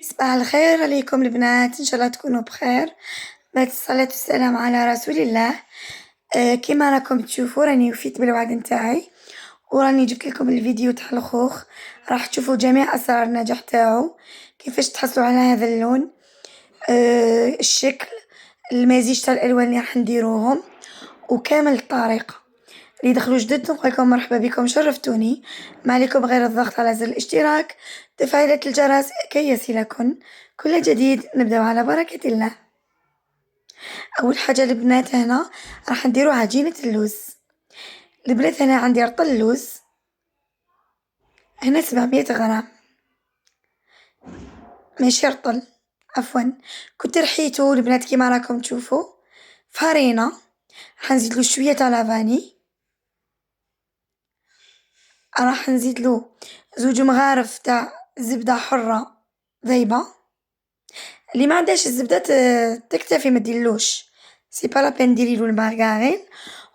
صباح الخير عليكم البنات، إن شاء الله تكونوا بخير. بعد الصلاة والسلام على رسول الله. كما راكم تشوفوا راني وفيت بالوعد نتاعي، وراني جبت لكم الفيديو تاع الخوخ. راح تشوفوا جميع أسرار النجاح تاعو، كيفاش تحصلوا على هذا اللون، الشكل، المزيج تاع الألوان اللي راح نديروهم، وكامل الطريقة. اللي دخلوا جدد نقول لكم مرحبا بكم، شرفتوني. ما عليكم غير الضغط على زر الاشتراك، تفعيلة الجرس كي يصلكن كل جديد. نبدأ على بركة الله. أول حاجة البنات هنا راح نديرو عجينة اللوز. البنات هنا عندي رطل اللوز، هنا 700 غرام، ماشي رطل، عفوا. كنت رحيتو البنات كيما راكم تشوفوا. فرينة راح نزيدلو شوية تاع لافاني، راح نزيدلو زوج مغارف تاع زبدة حرة ذايبة. اللي ما عندهاش الزبدة تكتفي ما ديرلوش، سي با لا بين ديريلو المارغرين.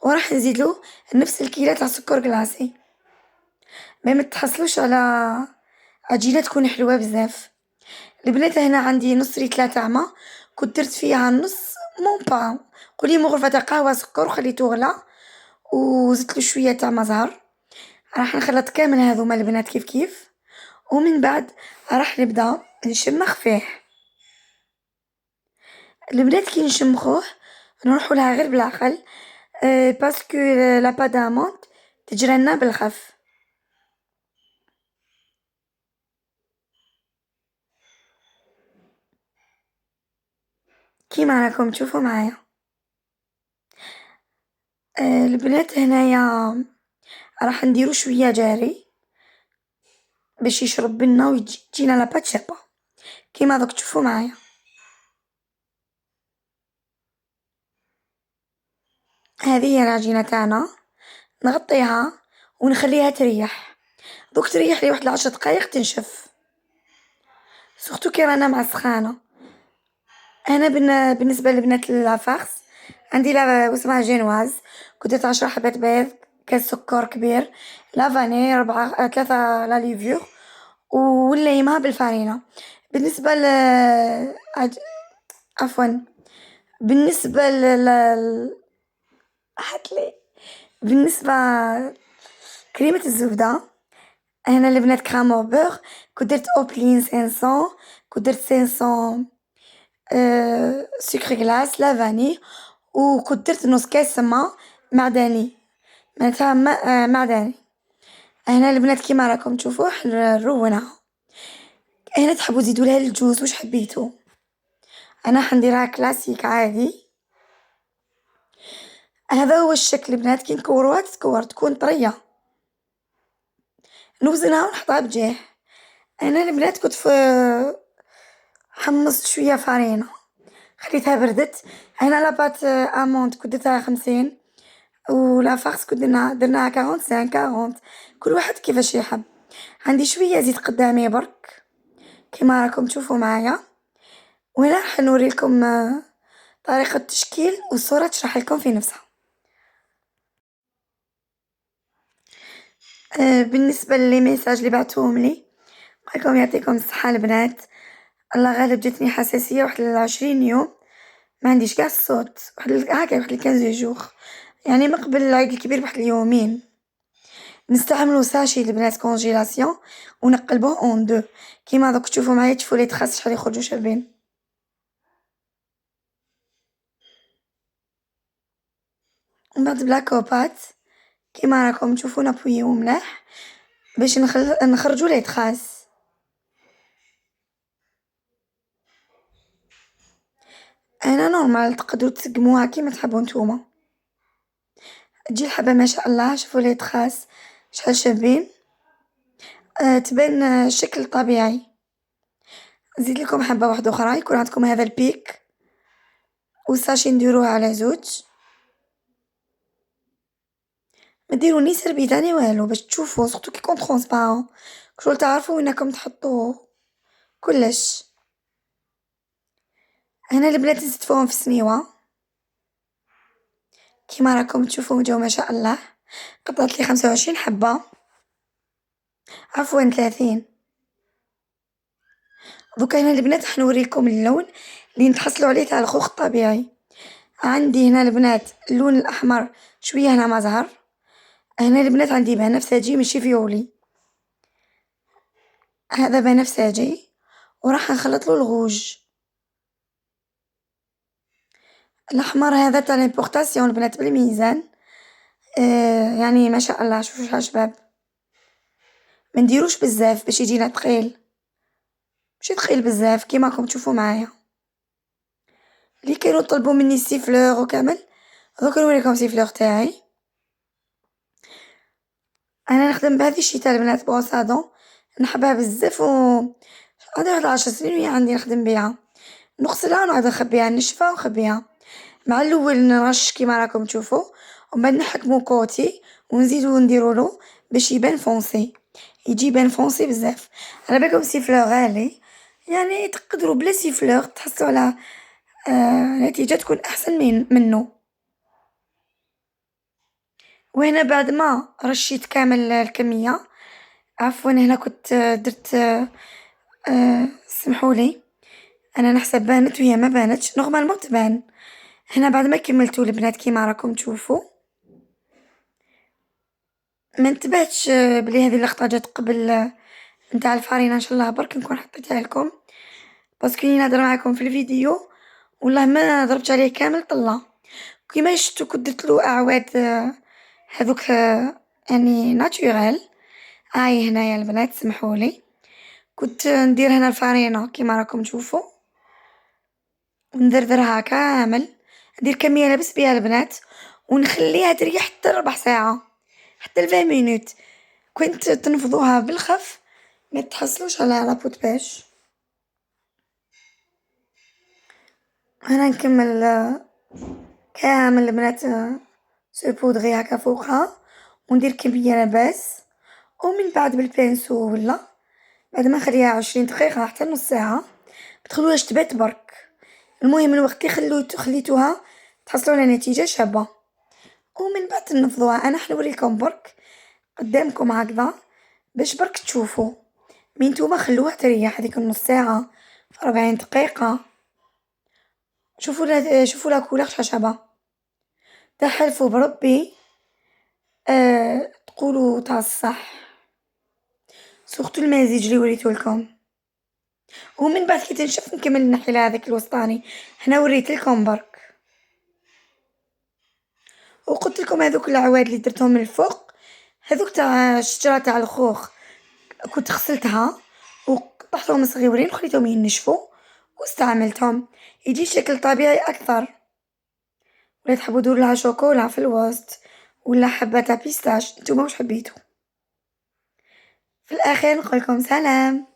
وراح نزيدلو نفس الكيلة تاع سكر كلاصي، ما تحصلوش على عجينة تكون حلوة بزاف. البنات هنا عندي نص ريتلة تاع ما، كنت درت فيها نص مون با، قولي مغرفة تاع قهوة سكر وخليته غلا، وزدتلو شوية تاع مزهر. راح نخلط كامل هذوما البنات كيف كيف، ومن بعد راح نبدا نشمخ فيه. البنات كي نشمخوه نروحو لها غير بالعقل، باسكو لا باد اموند تجرالنا بالخف. كيما راكم تشوفوا معايا. البنات هنايا راح نديرو شوية جاري باش يشرب بنا ويجينا لاباط شابة، كيما دوك تشوفوا معايا. هذه هي العجينة تاعنا، نغطيها ونخليها تريح. دوك تريح لي واحد 10 دقايق تنشف، سورتو كي رانا مع السخانة. انا بالنسبة لبنات لافارس عندي واسمها جينواز، كنت درت 10 حبات بيض، كاس سكر كبير، لافاني 3 لا ليفيور، والليمة بالفرينة. بالنسبة عفوا، بالنسبة هاتلي، بالنسبة كريمة الزبدة، هنا البنات كرامو بوغ، كنت درت اوبلين 500، كنت درت 500 سكر غلاس لافاني، وكنت درت نص كاس ما معدني، معناتها معدني. هنا البنات كيما راكم تشوفوا نروونها. هنا تحبوا تزيدوا لها الجوز واش حبيتوا، انا حنديرها كلاسيك عادي. هذا هو الشكل البنات، كي نكوروها تتكور تكون طريه، نوزنها ونحطها بجاه. انا البنات كنت حمصت شويه فرينه، خليتها بردت. هنا لاباط اموند كنت درتها 50، ولا فارس كنت درناها 45 كل واحد كيفاش يحب. عندي شويه زيت قدامي برك كيما راكم تشوفوا معايا، وهنا راح نوري لكم طريقه التشكيل والصوره تشرح لكم في نفسها. بالنسبه للميساج اللي بعتوهم لي، نقولكم يعطيكم الصحه البنات. الله غالب جاتني حساسيه واحد 20 يوم، ما عنديش قاع الصوت، هكا واحد 15 جوغ، يعني من قبل العيد الكبير بواحد اليومين. نستعملو ساشي البنات كونجيلاسيون ونقلبوه اون دو، كيما دوك تشوفوا معايا، تشوفوا لي تخاس شحال يخرجوا شابين. ومن بعد بلا كوبات كيما راكم تشوفوا نابويو ملاح باش نخرجوا لي تخاس. انا نورمال تقدروا تسقموها كيما تحبوا نتوما، تجي الحبة ما شاء الله. شوفوا لي تخاس شحال شابين، تبان شكل طبيعي. نزيد لكم حبة واحدة اخرى يكون عندكم هذا البيك، والساشي نديروه على زوج، ما ديرو ني سربيتة ني والو باش تشوفوا، سورتو كي يكون ترونسبارون كشغل تعرفوا وينكم تحطوه كلش. هنا البنات نستفوهم في السنيوة كيما راكم تشوفوا، جاو ما شاء الله. قطعت لي 25 حبة، عفوا 30. دوكا هنا البنات راح نوريكم اللون اللي نتحصلوا عليه تاع الخوخ الطبيعي. عندي هنا البنات اللون الأحمر شوية هنا ما زهر. هنا البنات عندي بنفسجي ماشي فيولي، هذا بنفسجي وراح نخلطلو الغوج. الأحمر هذا تاع ليمبورطاسيون البنات بالميزان. يعني ما شاء الله شوفوا شباب، ما نديروش بزاف باش يجينا ثقيل، ماشي ثقيل بزاف كيما راكم تشوفوا معايا. اللي كانوا طلبوا مني السيفلور وكامل، دوكا نوريكم السيفلور تاعي. انا نخدم بهذه الشيتا البنات بوصادون، نحبها بزاف عندي واحد 10 سنين وهي عندي نخدم بيها، نغسلها ونعاود نخبيها، نشفها ونخبيها. مع الاول نرش كيما راكم تشوفوا، ومن بعد نحكمو كوتي ونزيدو نديرولو باش يبان فونسي، يجي يبان فونسي بزاف. على بالكم سيفلور غالي، يعني تقدروا بلا سيفلور تحصلوا على نتيجة تكون احسن منه. وهنا بعد ما رشيت كامل الكمية، عفوا هنا كنت درت سمحولي، انا نحسب بانت وهي ما بانتش، نورمالمون تبان. هنا بعد ما كملتو البنات كيما راكم تشوفوا، ما انتبهتش بلي هذه اللقطة جات قبل نتاع الفارينة، ان شاء الله برك نكون حطيتها لكم، باسكو راني نهضر معاكم في الفيديو والله ما ضربت عليه كامل طلة. كيما شفتو كنت درتلو اعواد هذوك يعني ناتوريل. هاي هنايا البنات سمحولي، كنت ندير هنا الفارينة كيما راكم تشوفوا وندردرها كامل، ندير كمية لابس بيها البنات ونخليها تريح حتى ربع ساعة، حتى 20 مينوت. كنت تنفضوها بالخف ما تحصلوش على لابوت باش. هنا نكمل كامل البنات سو بودغي هكا فوقها، وندير كمية لاباس، ومن بعد بالبانسو ولا بعد ما نخليها 20 دقيقة حتى نص ساعة بتخلوهاش تبات برك. المهم الوقت اللي خليتوها تحصلوا على نتيجة شابة، ومن بعد تنفضوها. انا حنوريكم برك قدامكم هكذا باش برك تشوفوا. مين نتوما خلوها تريح هذيك النص ساعة في 40 دقيقة. شوفوا لا كولور شابة، تحلفوا بربي تقولوا تاع الصح، سورتو المزيج اللي وريته لكم. ومن بعد كي تنشف نكمل نحي هذاك الوسطاني، هنا وريت لكم برك، وقلت لكم هذوك العواد اللي درتهم من الفوق، هذوك تاع الشجرة تاع الخوخ كنت غسلتها وقطعتهم صغيورين وخليتهم ينشفوا واستعملتهم، يجي شكل طبيعي اكثر. ولا تحبوا دور لها شوكولا في الوسط ولا حبة تاع بيستاش، نتوما واش حبيتو. في الاخير نقولكم سلام.